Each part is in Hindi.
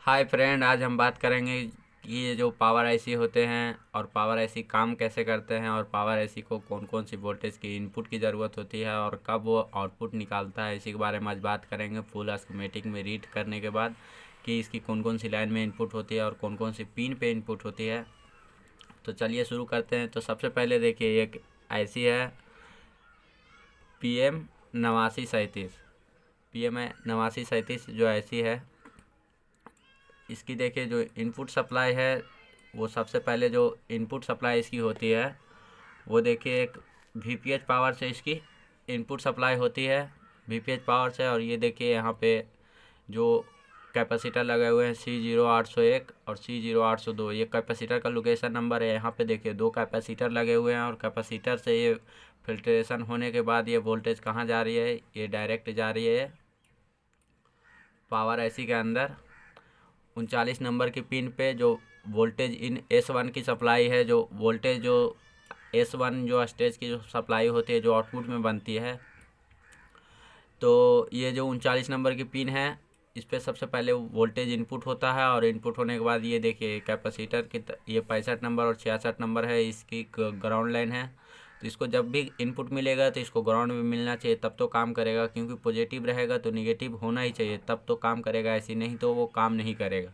हाय फ्रेंड, आज हम बात करेंगे कि ये जो पावर आईसी होते हैं और पावर आईसी काम कैसे करते हैं और पावर आईसी को कौन कौन सी वोल्टेज की इनपुट की ज़रूरत होती है और कब वो आउटपुट निकालता है, इसी के बारे में आज बात करेंगे फुल स्कीमेटिक में रीड करने के बाद कि इसकी कौन कौन सी लाइन में इनपुट होती है और कौन कौन सी पिन पे इनपुट होती है। तो चलिए शुरू करते हैं। तो सबसे पहले देखिए एक आईसी है PM 8937। PM 8937 जो आईसी है, इसकी देखिए जो इनपुट सप्लाई है, वो सबसे पहले जो इनपुट सप्लाई इसकी होती है वो देखिए एक VPH पावर से इसकी इनपुट सप्लाई होती है, VPH पावर से। और ये देखिए यहाँ पे जो कैपेसिटर लगे हुए हैं C0801 और C0802, ये कैपेसिटर का लोकेशन नंबर है। यहाँ पे देखिए दो कैपेसिटर लगे हुए हैं और कैपेसिटर से ये फिल्ट्रेशन होने के बाद ये वोल्टेज कहाँ जा रही है, ये डायरेक्ट जा रही है पावर आईसी के अंदर 39 नंबर की पिन पे। जो वोल्टेज इन S1 की सप्लाई है, जो वोल्टेज जो S1 जो स्टेज की जो सप्लाई होती है, जो आउटपुट में बनती है, तो ये जो 39 नंबर की पिन है, इस पर सबसे पहले वोल्टेज इनपुट होता है। और इनपुट होने के बाद ये देखिए कैपेसिटर की ये 65 नंबर और 66 नंबर है, इसकी ग्राउंड लाइन है। तो इसको जब भी इनपुट मिलेगा तो इसको ग्राउंड भी मिलना चाहिए, तब तो काम करेगा। क्योंकि पॉजिटिव रहेगा तो निगेटिव होना ही चाहिए, तब तो काम करेगा, ऐसी नहीं तो वो काम नहीं करेगा।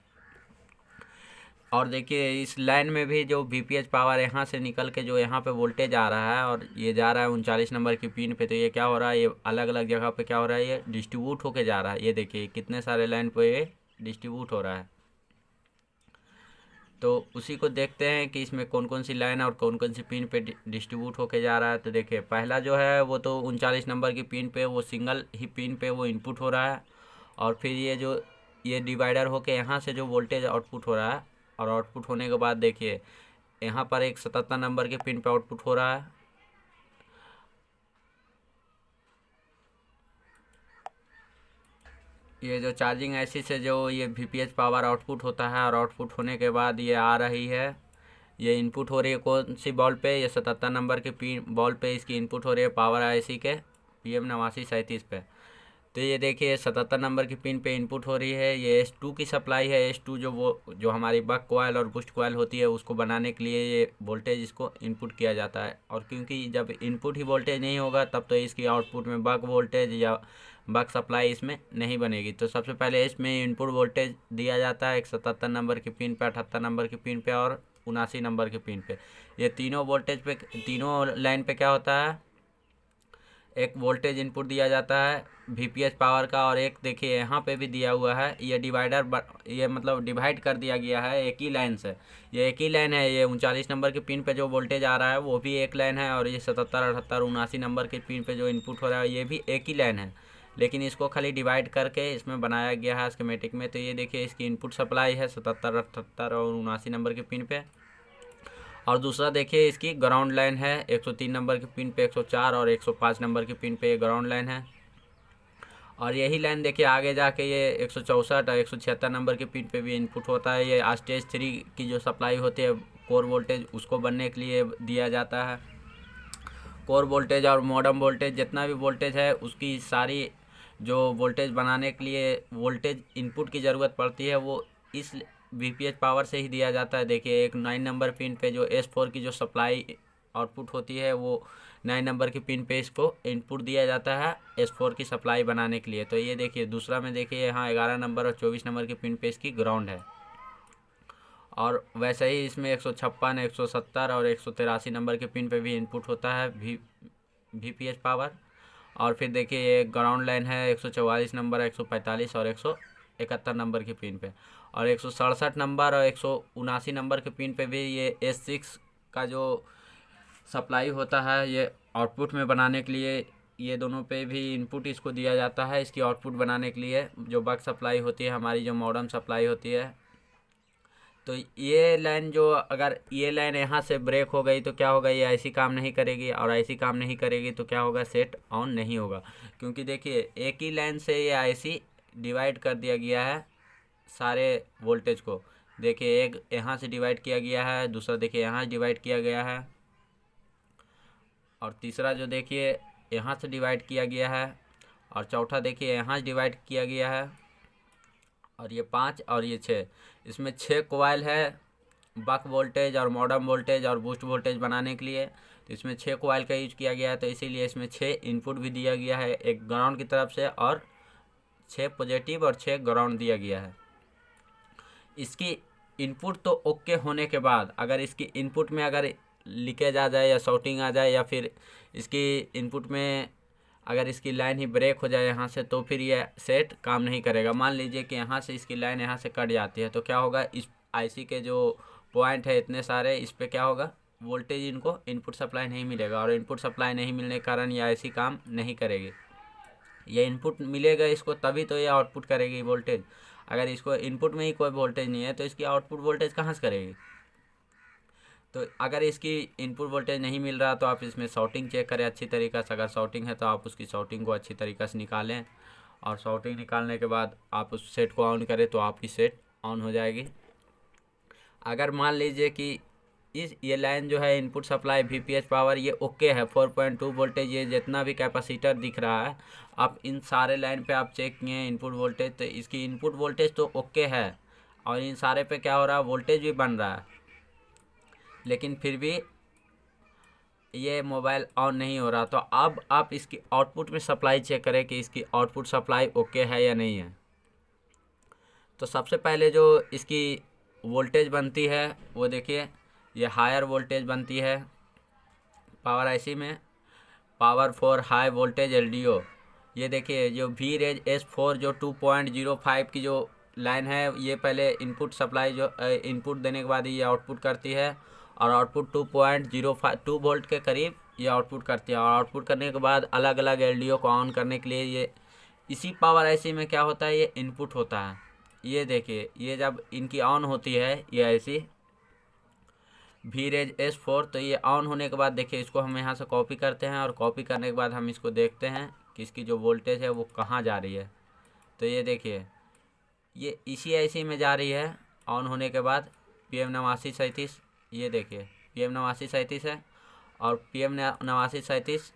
और देखिए इस लाइन में भी जो VPH पावर यहाँ से निकल के जो यहाँ पे वोल्टेज आ रहा है और ये जा रहा है 39 नंबर की पिन पे, तो ये क्या हो रहा है, ये अलग अलग जगह पे क्या हो रहा है, ये डिस्ट्रीब्यूट होके जा रहा है। ये देखिए कितने सारे लाइन पे ये डिस्ट्रीब्यूट हो रहा है। तो उसी को देखते हैं कि इसमें कौन कौन सी लाइन और कौन कौन सी पिन पे डिस्ट्रीब्यूट होके जा रहा है। तो देखिए पहला जो है वो तो 39 नंबर की पिन पे, वो सिंगल ही पिन पे वो इनपुट हो रहा है। और फिर ये जो ये डिवाइडर होके यहाँ से जो वोल्टेज आउटपुट हो रहा है, और आउटपुट होने के बाद देखिए यहाँ पर एक 77 नंबर के पिन पे आउटपुट हो रहा है। ये जो चार्जिंग ऐसी से जो ये VPH पावर आउटपुट होता है, और आउटपुट होने के बाद ये आ रही है, ये इनपुट हो रही है कौन सी बॉल पे, ये 77 नंबर की पिन बॉल पे इसकी इनपुट हो रही है पावर आईसी के PM 8937 पे। तो ये देखिए 77 नंबर की पिन पे इनपुट हो रही है, ये S2 की सप्लाई है। S2 जो वो जो हमारी बक कॉइल और बूस्ट कॉइल होती है, उसको बनाने के लिए ये वोल्टेज इसको इनपुट किया जाता है। और क्योंकि जब इनपुट ही वोल्टेज नहीं होगा तब तो इसकी आउटपुट में बक वोल्टेज या बक सप्लाई इसमें नहीं बनेगी। तो सबसे पहले इसमें इनपुट वोल्टेज दिया जाता है एक 77 नंबर की पिन पे, 78 नंबर की पिन पे और 79 नंबर की पिन पे। ये तीनों वोल्टेज पे, तीनों लाइन पे क्या होता है, एक वोल्टेज इनपुट दिया जाता है VPH पावर का। और एक देखिए यहाँ पे भी दिया हुआ है, ये डिवाइडर ये मतलब डिवाइड कर दिया गया है एक ही लाइन से। ये एक ही लाइन है, ये 39 नंबर की पिन पे जो वोल्टेज आ रहा है वो भी एक लाइन है, और ये 77 78 79 नंबर की पिन पे जो इनपुट हो रहा है ये भी एक ही लाइन है। लेकिन इसको खाली डिवाइड करके इसमें बनाया गया है स्कीमेटिक में। तो ये देखिए इसकी इनपुट सप्लाई है 77 78 और 79 नंबर की पिन पे। और दूसरा देखिए इसकी ग्राउंड लाइन है 103 नंबर की पिन पे 104 और 105 नंबर की पिन पे ये ग्राउंड लाइन है। और यही लाइन देखिए आगे जाके ये 164 और 176 नंबर की पिन पे भी इनपुट होता है। ये स्टेज 3 की जो सप्लाई होती है कोर वोल्टेज, उसको बनने के लिए दिया जाता है। कोर वोल्टेज और मॉडम वोल्टेज जितना भी वोल्टेज है, उसकी सारी जो वोल्टेज बनाने के लिए वोल्टेज इनपुट की ज़रूरत पड़ती है, वो इस VPH पावर से ही दिया जाता है। देखिए एक 9 नंबर पिन पे जो S4 की जो सप्लाई आउटपुट होती है, वो 9 नंबर की पिन पे इसको इनपुट दिया जाता है S4 की सप्लाई बनाने के लिए। तो ये देखिए दूसरा में देखिए यहाँ 11 नंबर और 24 नंबर की पिन पे इसकी ग्राउंड है। और वैसे ही इसमें 156 170 और 183 नंबर के पिन पे भी इनपुट होता है VPH पावर। और फिर देखिए ये ग्राउंड लाइन है 144 नंबर 145 और 171 नंबर की पिन पे। और 167 नंबर और 179 नंबर के पिन पे भी ये S6 का जो सप्लाई होता है, ये आउटपुट में बनाने के लिए ये दोनों पे भी इनपुट इसको दिया जाता है, इसकी आउटपुट बनाने के लिए जो बक सप्लाई होती है, हमारी जो मॉडर्न सप्लाई होती है। तो ये लाइन जो अगर ये लाइन यहाँ से ब्रेक हो गई तो क्या होगा, ये ऐसी काम नहीं करेगी, और ऐसी काम नहीं करेगी तो क्या होगा, सेट ऑन नहीं होगा। क्योंकि देखिए एक ही लाइन से ये ऐसी डिवाइड कर दिया गया है सारे वोल्टेज को। देखिए एक यहाँ से डिवाइड किया गया है, दूसरा देखिए यहाँ से डिवाइड किया गया है, और तीसरा जो देखिए यहाँ से डिवाइड किया गया है, और चौथा देखिए यहाँ से डिवाइड किया गया है, और ये 5 और ये 6। इसमें 6 कोयल है बक वोल्टेज और मॉडर्न वोल्टेज और बूस्ट वोल्टेज बनाने के लिए। तो इसमें 6 कोयल का यूज किया गया है, तो इसीलिए इसमें 6 इनपुट भी दिया गया है, एक ग्राउंड की तरफ से और 6 पॉजिटिव और 6 ग्राउंड दिया गया है। इसकी इनपुट तो ओके होने के बाद अगर इसकी इनपुट में अगर लीकेज आ जाए या शॉर्टिंग आ जाए या फिर इसकी इनपुट में अगर इसकी लाइन ही ब्रेक हो जाए यहाँ से, तो फिर ये सेट काम नहीं करेगा। मान लीजिए कि यहाँ से इसकी लाइन यहाँ से कट जाती है, तो क्या होगा, इस आईसी के जो पॉइंट है इतने सारे, इस पर क्या होगा, वोल्टेज इनको इनपुट सप्लाई नहीं मिलेगा और इनपुट सप्लाई नहीं मिलने के कारण ये आईसी काम नहीं करेगी। ये इनपुट मिलेगा इसको तभी तो ये आउटपुट करेगी वोल्टेज। अगर इसको इनपुट में ही कोई वोल्टेज नहीं है तो इसकी आउटपुट वोल्टेज कहाँ से करेगी। तो अगर इसकी इनपुट वोल्टेज नहीं मिल रहा तो आप इसमें शॉर्टिंग चेक करें अच्छी तरीक़े से। अगर शॉर्टिंग है तो आप उसकी शॉर्टिंग को अच्छी तरीक़े से निकालें और शॉर्टिंग निकालने के बाद आप उस सेट को ऑन करें तो आपकी सेट ऑन हो जाएगी। अगर मान लीजिए कि ये लाइन जो है इनपुट सप्लाई वीपीएच पावर ये ओके है, 4.2 वोल्टेज, ये जितना भी कैपेसिटर दिख रहा है, आप इन सारे लाइन पे आप चेक किए इनपुट वोल्टेज, तो इसकी इनपुट वोल्टेज तो ओके है और इन सारे पे क्या हो रहा है, वोल्टेज भी बन रहा है, लेकिन फिर भी ये मोबाइल ऑन नहीं हो रहा। तो अब आप इसकी आउटपुट में सप्लाई चेक करें कि इसकी आउटपुट सप्लाई ओके है या नहीं है। तो सबसे पहले जो इसकी वोल्टेज बनती है वो देखिए, ये हायर वोल्टेज बनती है पावर आईसी में, power for high voltage LDO. ये देखिए जो VREG S4 जो 2.05 की जो लाइन है, ये पहले इनपुट सप्लाई जो इनपुट देने के बाद ये आउटपुट करती है और आउटपुट 2.02 वोल्ट के करीब ये आउटपुट करती है। और आउटपुट करने के बाद अलग अलग एलडीओ को ऑन करने के लिए ये इसी पावर आईसी में क्या होता है, ये इनपुट होता है। ये देखिए, ये जब इनकी ऑन होती है ये आईसी VREG S4, तो ये ऑन होने के बाद देखिए इसको हम यहाँ से कॉपी करते हैं और कॉपी करने के बाद हम इसको देखते हैं कि इसकी जो वोल्टेज है वो कहाँ जा रही है। तो ये देखिए ये इसी आईसी में जा रही है ऑन होने के बाद, PM8937। ये देखिए PM8937 है और PM8937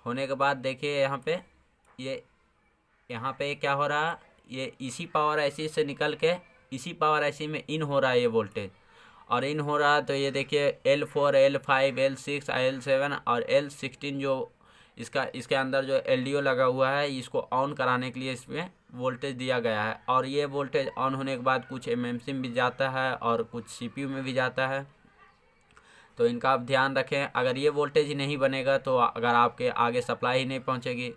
होने के बाद देखिए यहाँ पे क्या हो रहा है, ये इसी पावर आईसी से निकल के इसी पावर आईसी में इन हो रहा है ये वोल्टेज, और इन हो रहा है। तो ये देखिए L4 L5 L6 L7 और L16 जो इसके अंदर जो एलडीओ लगा हुआ है, इसको ऑन कराने के लिए इसमें वोल्टेज दिया गया है। और ये वोल्टेज ऑन होने के बाद कुछ एमएमसी में भी जाता है और कुछ सीपीयू में भी जाता है। तो इनका आप ध्यान रखें। अगर ये वोल्टेज ही नहीं बनेगा तो अगर आपके आगे सप्लाई ही नहीं पहुंचेगी,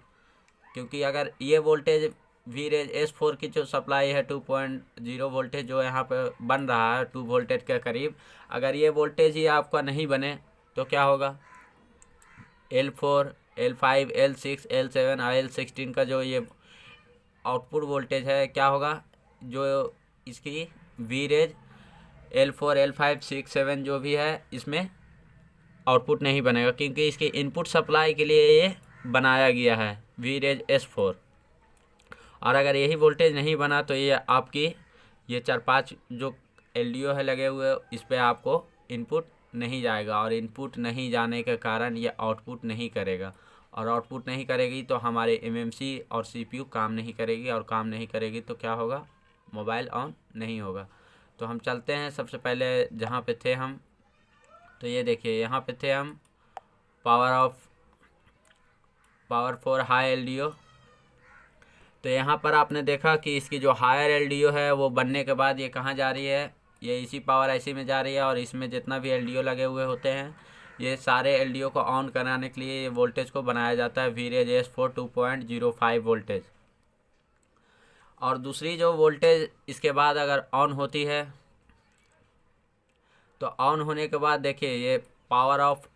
क्योंकि अगर ये वोल्टेज VREG S4 की जो सप्लाई है 2.0 वोल्टेज जो यहाँ पे बन रहा है 2 वोल्टेज के करीब, अगर ये वोल्टेज ही आपका नहीं बने तो क्या होगा, L4 L5 L6 L7 और L16 का जो ये आउटपुट वोल्टेज है क्या होगा, जो इसकी VREG L4 L5 6 7 जो भी है इसमें आउटपुट नहीं बनेगा, क्योंकि इसकी इनपुट सप्लाई के लिए ये बनाया गया है VREG S4। और अगर यही वोल्टेज नहीं बना तो ये आपकी ये 4-5 जो एलडीओ है लगे हुए, इस पर आपको इनपुट नहीं जाएगा और इनपुट नहीं जाने के कारण ये आउटपुट नहीं करेगा। और आउटपुट नहीं करेगी तो हमारे एमएमसी और सीपीयू काम नहीं करेगी, और काम नहीं करेगी तो क्या होगा, मोबाइल ऑन नहीं होगा। तो हम चलते हैं सबसे पहले जहाँ पे थे हम, तो ये देखिए यहाँ पे थे हम पावर फॉर हाई एलडीओ। तो यहाँ पर आपने देखा कि इसकी जो हायर एलडीओ है वो बनने के बाद ये कहाँ जा रही है, ये इसी पावर आईसी में जा रही है। और इसमें जितना भी एलडीओ लगे हुए होते हैं ये सारे एलडीओ को ऑन कराने के लिए ये वोल्टेज को बनाया जाता है VREG S4 2.05 वोल्टेज। और दूसरी जो वोल्टेज इसके बाद अगर ऑन होती है तो ऑन होने के बाद देखिए ये power of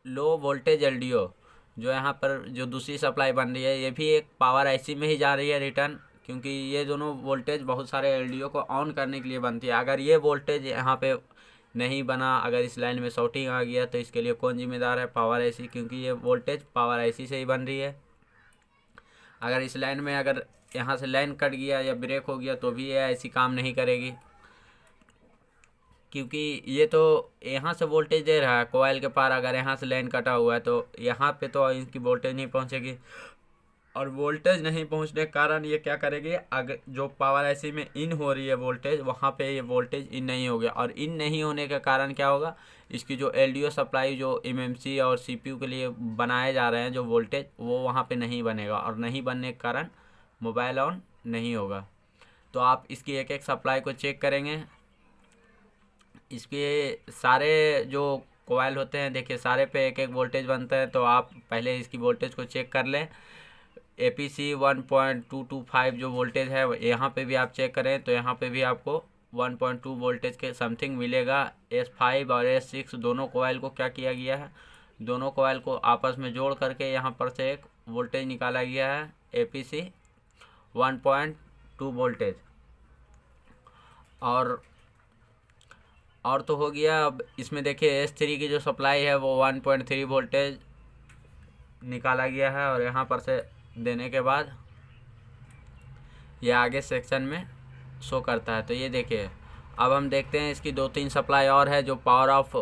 low voltage LDO जो यहाँ पर जो दूसरी सप्लाई बन रही है, ये भी एक पावर आईसी में ही जा रही है रिटर्न, क्योंकि ये दोनों वोल्टेज बहुत सारे एलडीओ को ऑन करने के लिए बनती है। अगर ये वोल्टेज यहाँ पे नहीं बना, अगर इस लाइन में शॉर्टिंग आ गया तो इसके लिए कौन जिम्मेदार है, पावर आईसी, क्योंकि ये वोल्टेज पावर आईसी से ही बन रही है। अगर इस लाइन में अगर यहाँ से लाइन कट गया या ब्रेक हो गया तो भी ये आईसी काम नहीं करेगी, क्योंकि ये तो यहाँ से वोल्टेज दे रहा है कोयल के पार। अगर यहाँ से लाइन कटा हुआ है तो यहाँ पे तो इनकी वोल्टेज नहीं पहुँचेगी। और वोल्टेज नहीं पहुंचने के कारण ये क्या करेगी, अगर जो पावर आईसी में इन हो रही है वोल्टेज, वहाँ पे ये वोल्टेज इन नहीं हो गया, और इन नहीं होने के कारण क्या होगा, इसकी जो एलडीओ सप्लाई जो एमएमसी और सीपीयू के लिए बनाए जा रहे हैं जो वोल्टेज, वो वहाँ पे नहीं बनेगा, और नहीं बनने के कारण मोबाइल ऑन नहीं होगा। तो आप इसकी एक एक सप्लाई को चेक करेंगे। इसके सारे जो कोयल होते हैं, देखिए सारे पे एक एक वोल्टेज बनता है, तो आप पहले इसकी वोल्टेज को चेक कर लें। APC 1.225 जो वोल्टेज है यहाँ पे भी आप चेक करें, तो यहाँ पे भी आपको 1.2 वोल्टेज के समथिंग मिलेगा। S5 और S6 दोनों कोयल को क्या किया गया है, दोनों कोयल को आपस में जोड़ करके यहाँ पर से एक वोल्टेज निकाला गया है, APC 1.2 वोल्टेज। और तो हो गया। अब इसमें देखिए S3 की जो सप्लाई है वो 1.3 वोल्टेज निकाला गया है, और यहाँ पर से देने के बाद ये आगे सेक्शन में शो करता है। तो ये देखिए, अब हम देखते हैं इसकी 2-3 सप्लाई और है जो पावर ऑफ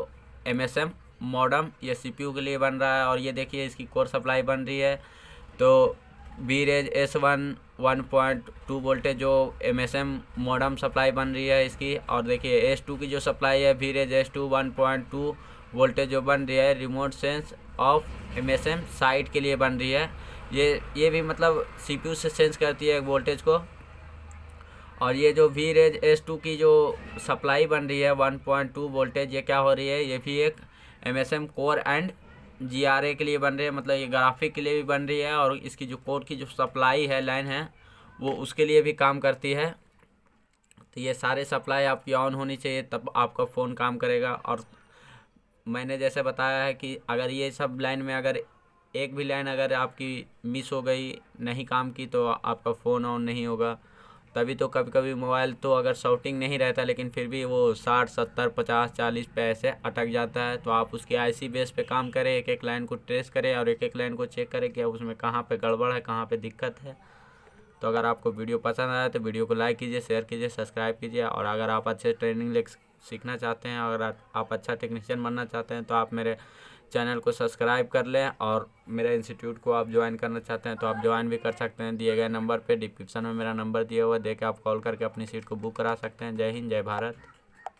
MSM मॉडम, ये CPU के लिए बन रहा है। और ये देखिए इसकी कोर सप्लाई बन रही है, तो VRAID S1 1.2 वोल्टेज जो MSM मॉडम सप्लाई बन रही है इसकी। और देखिए S2 की जो सप्लाई है VRAID S2 1.2 वोल्टेज जो बन रही है remote sense of MSM site के लिए बन रही है। ये भी मतलब CPU से सेंस करती है वोल्टेज को। और ये जो VRAID S2 की जो सप्लाई बन रही है 1.2 वोल्टेज, ये क्या हो रही है, ये भी एक MSM कोर एंड GRA के लिए बन रही है, मतलब ये ग्राफिक के लिए भी बन रही है, और इसकी जो कोड की जो सप्लाई है लाइन है वो उसके लिए भी काम करती है। तो ये सारे सप्लाई आपकी ऑन होनी चाहिए, तब आपका फ़ोन काम करेगा। और मैंने जैसे बताया है कि अगर ये सब लाइन में अगर एक भी लाइन अगर आपकी मिस हो गई, नहीं काम की, तो आपका फ़ोन ऑन नहीं होगा। तभी तो कभी कभी मोबाइल तो अगर शाउटिंग नहीं रहता, लेकिन फिर भी वो 60, 70, 50, 40 पे ऐसे अटक जाता है। तो आप उसकी आईसी बेस पे काम करें, एक एक लाइन को ट्रेस करें और एक एक लाइन को चेक करें कि अब उसमें कहाँ पे गड़बड़ है, कहाँ पे दिक्कत है। तो अगर आपको वीडियो पसंद आया तो वीडियो को लाइक कीजिए, शेयर कीजिए, सब्सक्राइब कीजिए। और अगर आप अच्छे ट्रेनिंग सीखना चाहते हैं, अगर आप अच्छा टेक्नीशियन बनना चाहते हैं, तो आप मेरे चैनल को सब्सक्राइब कर लें। और मेरे इंस्टीट्यूट को आप ज्वाइन करना चाहते हैं तो आप ज्वाइन भी कर सकते हैं, दिए गए नंबर पे। डिस्क्रिप्शन में मेरा नंबर दिया हुआ है, दे के आप कॉल करके अपनी सीट को बुक करा सकते हैं। जय हिंद, जय भारत।